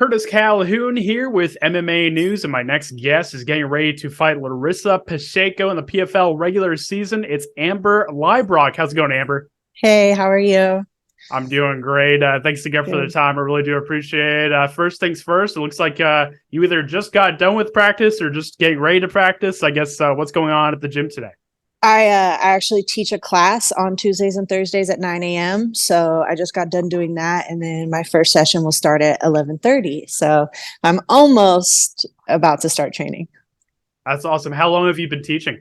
Curtis Calhoun here with MMA News, and my next guest is getting ready to fight Larissa Pacheco in the PFL regular season. It's Amber Leibrock. How's it going, Amber? Hey, how are you? I'm doing great. Thanks again for the Good. time. I really do appreciate it. First things first, it looks like you either just got done with practice or just getting ready to practice. I guess what's going on at the gym today? I actually teach a class on Tuesdays and Thursdays at 9 a.m. So I just got done doing that, and then my first session will start at 11:30. So I'm almost about to start training. That's awesome. How long have you been teaching?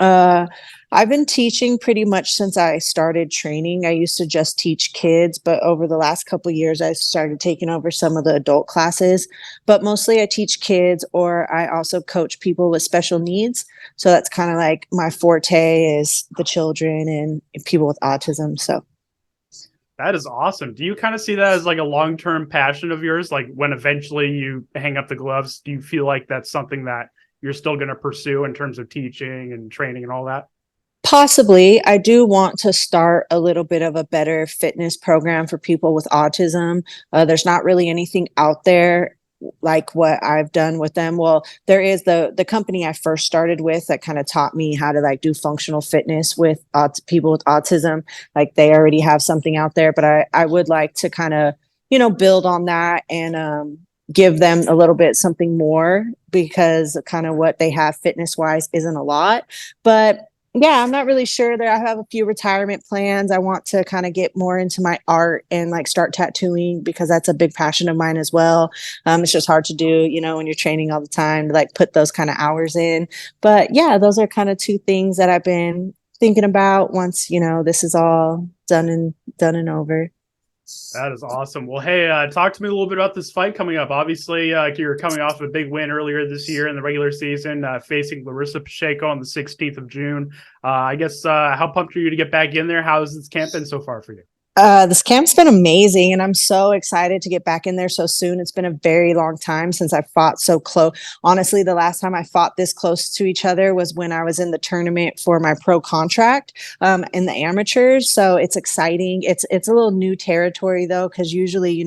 Uh, I've been teaching pretty much since I started training. I used to just teach kids, but over the last couple of years, I started taking over some of the adult classes. But mostly I teach kids, or I also coach people with special needs. So that's kind of like my forte is the children and people with autism. So That is awesome. Do you kind of see that as like a long-term passion of yours? Like when eventually you hang up the gloves, do you feel like that's something that you're still going to pursue in terms of teaching and training and all that? possibly, I do want to start a little bit of a better fitness program for people with autism. There's not really anything out there like what I've done with them. Well, there is the company I first started with that kind of taught me how to like do functional fitness with people with autism. Like they already have something out there, but I would like to kind of build on that and give them a little bit something more because kind of what they have fitness wise isn't a lot. But yeah, I'm not really sure there. I have a few retirement plans. I want to kind of get more into my art and like start tattooing because that's a big passion of mine as well. It's just hard to do, when you're training all the time to like put those kind of hours in. But yeah, those are kind of two things that I've been thinking about once, this is all done and over. That is awesome. Well, hey, talk to me a little bit about this fight coming up. Obviously, you're coming off of a big win earlier this year in the regular season, facing Larissa Pacheco on the 16th of June. I guess how pumped are you to get back in there? How has this camp been so far for you? This camp's been amazing, and I'm so excited to get back in there so soon. It's been a very long time since I fought so close. Honestly, the last time I fought this close to each other was when I was in the tournament for my pro contract in the amateurs. So it's exciting. It's a little new territory though, because usually,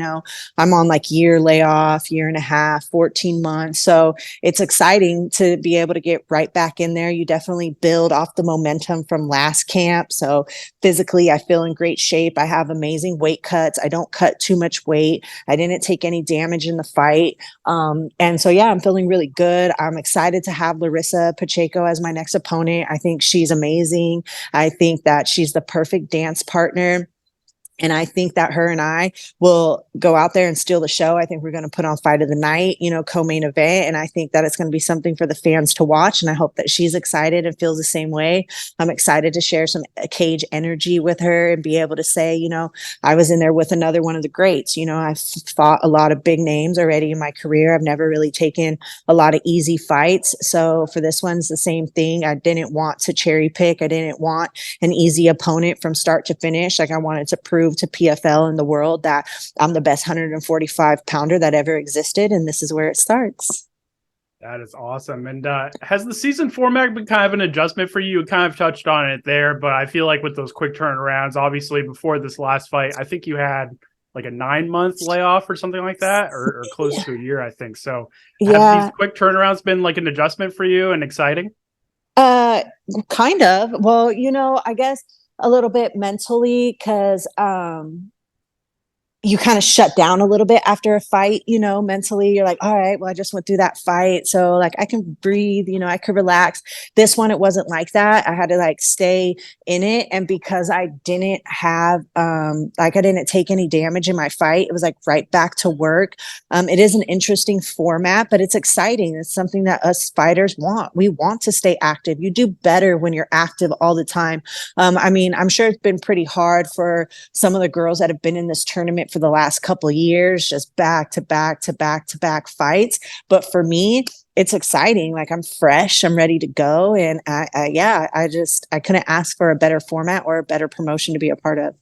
I'm on like year layoff, year and a half, 14 months. So it's exciting to be able to get right back in there. You definitely build off the momentum from last camp. So physically, I feel in great shape. I have amazing weight cuts. I don't cut too much weight. I didn't take any damage in the fight. And so, yeah, I'm feeling really good. I'm excited to have Larissa Pacheco as my next opponent. I think she's amazing. I think that she's the perfect dance partner. And I think that her and I will go out there and steal the show. I think we're going to put on fight of the night, co-main event. And I think that it's going to be something for the fans to watch. And I hope that she's excited and feels the same way. I'm excited to share some cage energy with her and be able to say, I was in there with another one of the greats. I've fought a lot of big names already in my career. I've never really taken a lot of easy fights. So for this one's the same thing. I didn't want to cherry pick. I didn't want an easy opponent from start to finish. Like I wanted to prove to PFL and the world that I'm the best 145 pounder that ever existed. And this is where it starts. That is awesome. And has the season format been kind of an adjustment for you? You kind of touched on it there, but I feel like with those quick turnarounds, obviously before this last fight, I think you had like a 9-month layoff or something like that, or close to a year, I think. So have these Yeah. quick turnarounds been like an adjustment for you and exciting? Uh, Kind of. Well, I guess a little bit mentally because you kind of shut down a little bit after a fight, mentally. You're like, all right, well, I just went through that fight. So, like, I can breathe, I could relax. This one, it wasn't like that. I had to, like, stay in it. And because I didn't have, I didn't take any damage in my fight, it was like right back to work. It is an interesting format, but it's exciting. It's something that us fighters want. We want to stay active. You do better when you're active all the time. I mean, I'm sure it's been pretty hard for some of the girls that have been in this tournament for the last couple of years, just back to back to back to back fights. But for me, it's exciting. Like I'm fresh, I'm ready to go. And I couldn't ask for a better format or a better promotion to be a part of.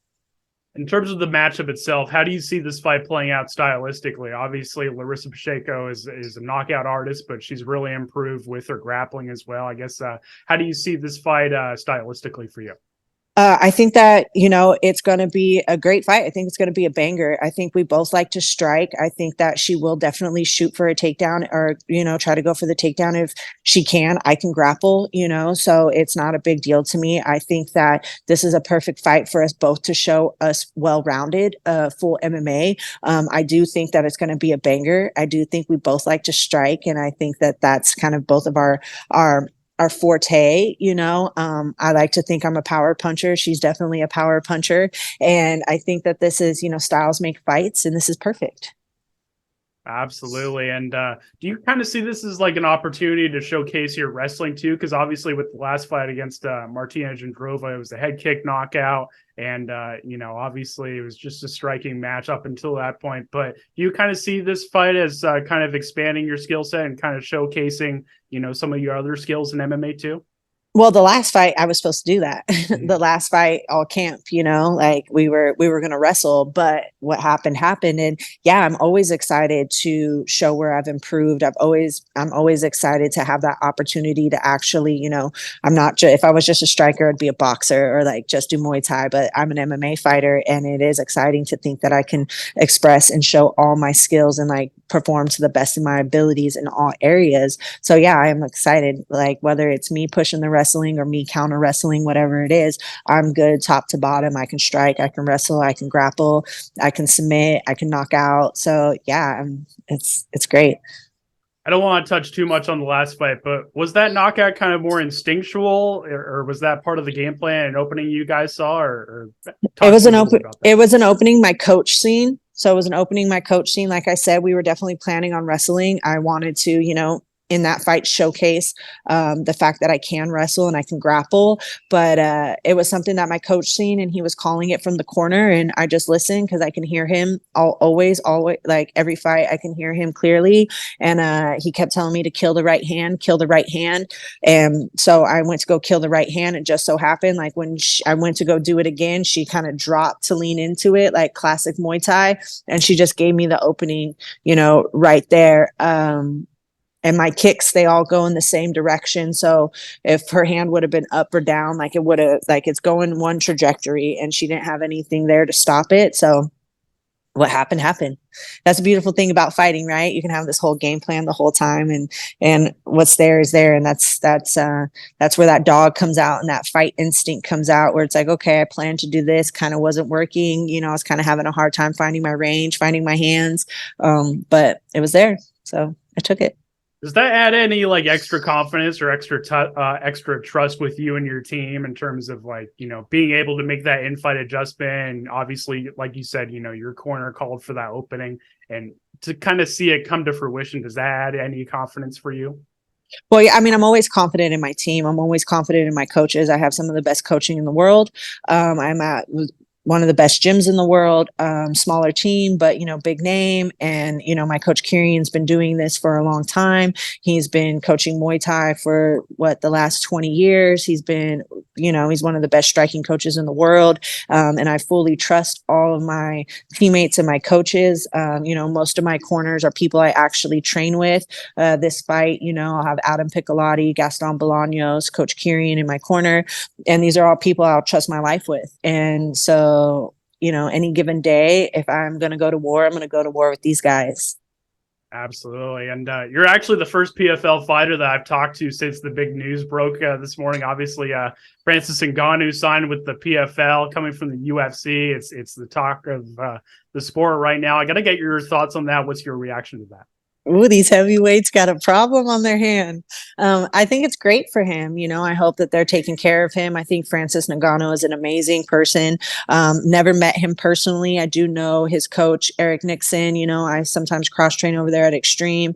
In terms of the matchup itself, how do you see this fight playing out stylistically? Obviously, Larissa Pacheco is a knockout artist, but she's really improved with her grappling as well. I guess, how do you see this fight stylistically for you? I think that, it's going to be a great fight. I think it's going to be a banger. I think we both like to strike. I think that she will definitely shoot for a takedown or, try to go for the takedown if she can. I can grapple, so it's not a big deal to me. I think that this is a perfect fight for us both to show us well-rounded, full MMA. I do think that it's going to be a banger. I do think we both like to strike. And I think that that's kind of both of our forte. I like to think I'm a power puncher. She's definitely a power puncher. And I think that this is, styles make fights, and this is perfect. Absolutely. And do you kind of see this as like an opportunity to showcase your wrestling too? Because obviously, with the last fight against Martina Jandrova, it was a head kick knockout. And, obviously, it was just a striking match up until that point. But do you kind of see this fight as kind of expanding your skill set and kind of showcasing, some of your other skills in MMA too? Well, the last fight I was supposed to do that. The last fight, all camp, like we were going to wrestle, but what happened. And yeah, I'm always excited to show where I've improved. I'm always excited to have that opportunity to actually, I'm not just, if I was just a striker, I'd be a boxer or like just do Muay Thai, but I'm an MMA fighter, and it is exciting to think that I can express and show all my skills and like perform to the best of my abilities in all areas. So yeah, I am excited. Like whether it's me pushing the wrestling or me counter wrestling, whatever it is, I'm good top to bottom. I can strike, I can wrestle, I can grapple, I can submit, I can knock out. So yeah, it's great. I don't want to touch too much on the last fight, but was that knockout kind of more instinctual, or was that part of the game plan and opening you guys saw, or It talk was to me an a little bit open. about that? It was an opening my coach scene. So it was an opening my coach scene. Like I said, we were definitely planning on wrestling. I wanted to, in that fight showcase the fact that I can wrestle and I can grapple. But it was something that my coach seen, and he was calling it from the corner, and I just listened because I can hear him always, like every fight, I can hear him clearly. And he kept telling me to kill the right hand, kill the right hand. And so I went to go kill the right hand. It just so happened, like when I went to go do it again, she kind of dropped to lean into it, like classic Muay Thai, and she just gave me the opening, right there. And my kicks, they all go in the same direction. So if her hand would have been up or down, like it would have, like it's going one trajectory, and she didn't have anything there to stop it. So what happened. That's a beautiful thing about fighting, right? You can have this whole game plan the whole time, and what's there is there. And that's where that dog comes out and that fight instinct comes out, where it's like, okay, I planned to do this, kind of wasn't working. I was kind of having a hard time finding my range, finding my hands. But it was there. So I took it. Does that add any like extra confidence or extra trust with you and your team in terms of like, being able to make that in-fight adjustment? And obviously, like you said, your corner called for that opening, and to kind of see it come to fruition, does that add any confidence for you? Well, yeah, I mean, I'm always confident in my team. I'm always confident in my coaches. I have some of the best coaching in the world. I'm at one of the best gyms in the world, smaller team, but, big name. And, my coach Kirian's been doing this for a long time. He's been coaching Muay Thai for the last 20 years. He's been, he's one of the best striking coaches in the world. And I fully trust all of my teammates and my coaches. Most of my corners are people I actually train with. This fight, I'll have Adam Piccolotti, Gaston Bolaños, Coach Kirian in my corner. And these are all people I'll trust my life with. And so, any given day, if I'm going to go to war, I'm going to go to war with these guys. Absolutely. And you're actually the first PFL fighter that I've talked to since the big news broke this morning. Obviously, Francis Ngannou signed with the PFL, coming from the UFC. It's the talk of the sport right now. I got to get your thoughts on that. What's your reaction to that? Ooh, these heavyweights got a problem on their hand. I think it's great for him. I hope that they're taking care of him. I think Francis Ngannou is an amazing person. Never met him personally. I do know his coach, Eric Nixon. I sometimes cross train over there at Extreme.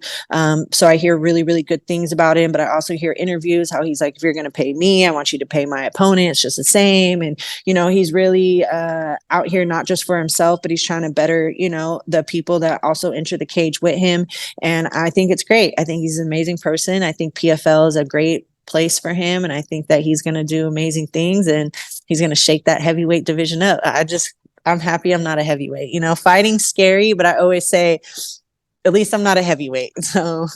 So I hear really, really good things about him, but I also hear interviews how he's like, if you're going to pay me, I want you to pay my opponent. It's just the same. And, he's really out here, not just for himself, but he's trying to better, the people that also enter the cage with him. And I think it's great. I think he's an amazing person. I think PFL is a great place for him. And I think that he's going to do amazing things, and he's going to shake that heavyweight division up. I'm happy I'm not a heavyweight. Fighting's scary, but I always say, at least I'm not a heavyweight. So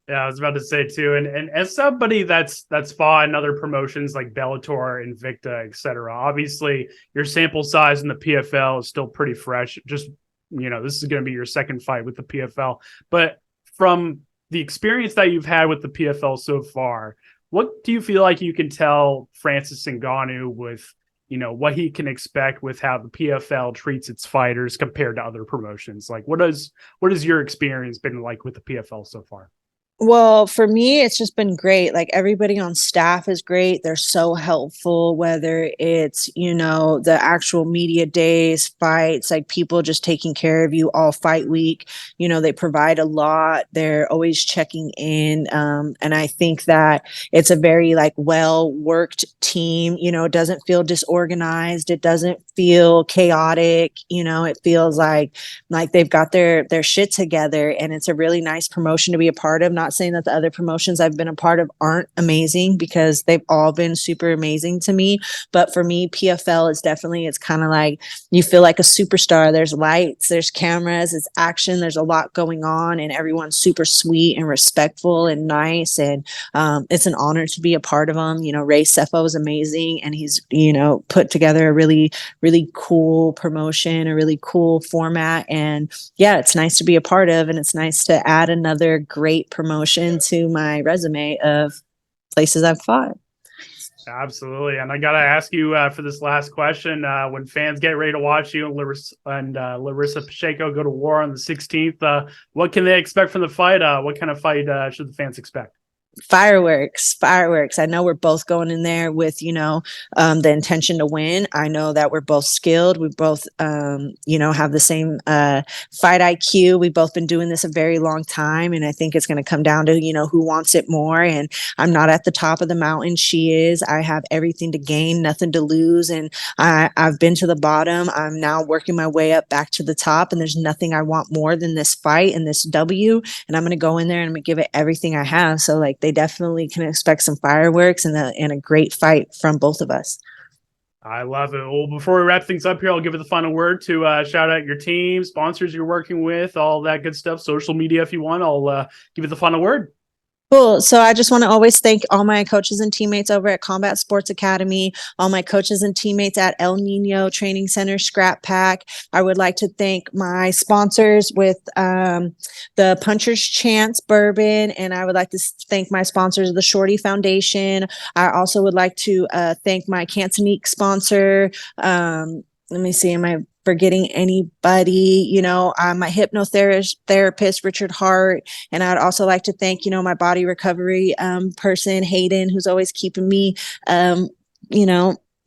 Yeah, I was about to say too, and as somebody that's fought in other promotions like Bellator, Invicta, etc. Obviously, your sample size in the PFL is still pretty fresh. Just this is going to be your second fight with the PFL, but from the experience that you've had with the PFL so far, what do you feel like you can tell Francis Ngannou with what he can expect with how the PFL treats its fighters compared to other promotions? Like, what has your experience been like with the PFL so far? Well, for me, it's just been great. Like everybody on staff is great. They're so helpful, whether it's, the actual media days, fights, like people just taking care of you all fight week. They provide a lot. They're always checking in. And I think that it's a very like well worked team. It doesn't feel disorganized. It doesn't feel chaotic. It feels like they've got their shit together, and it's a really nice promotion to be a part of. Not saying that the other promotions I've been a part of aren't amazing, because they've all been super amazing to me, but for me PFL is definitely, it's kind of like you feel like a superstar. There's lights, there's cameras, it's action, there's a lot going on, and everyone's super sweet and respectful and nice, and it's an honor to be a part of them. Ray Sefo is amazing, and he's put together a really really cool promotion, a really cool format. And yeah, it's nice to be a part of, and it's nice to add another great promotion to my resume of places I've fought. Absolutely. And I got to ask you for this last question. When fans get ready to watch you and Larissa Pacheco go to war on the 16th, what can they expect from the fight? What kind of fight should the fans expect? Fireworks. I know we're both going in there with the intention to win. I know that we're both skilled. We both have the same fight IQ. We've both been doing this a very long time, and I think it's going to come down to who wants it more. And I'm not at the top of the mountain, she is. I have everything to gain, nothing to lose, and I've been to the bottom. I'm now working my way up back to the top, and there's nothing I want more than this fight and this W. And I'm going to go in there and I'm going to give it everything I have. So like, they definitely can expect some fireworks and a great fight from both of us. I love it. Well, before we wrap things up here, I'll give it the final word to shout out your team, sponsors you're working with, all that good stuff, social media if you want. I'll give it the final word. Cool. So I just want to always thank all my coaches and teammates over at Combat Sports Academy, all my coaches and teammates at El Nino Training Center, Scrap Pack. I would like to thank my sponsors with the Puncher's Chance Bourbon, and I would like to thank my sponsors of the Shorty Foundation. I also would like to thank my Cantoneek sponsor. Let me see, am I forgetting anybody? My hypnotherapist, Richard Hart. And I'd also like to thank, my body recovery person, Hayden, who's always keeping me,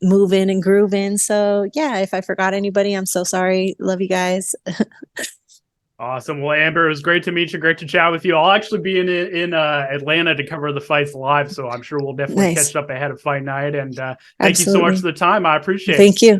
moving and grooving. So yeah, if I forgot anybody, I'm so sorry. Love you guys. Awesome. Well, Amber, it was great to meet you. Great to chat with you. I'll actually be in Atlanta to cover the fights live, so I'm sure we'll definitely Nice. catch up ahead of fight night. And thank you so much Absolutely. for the time. I appreciate it. Thank you.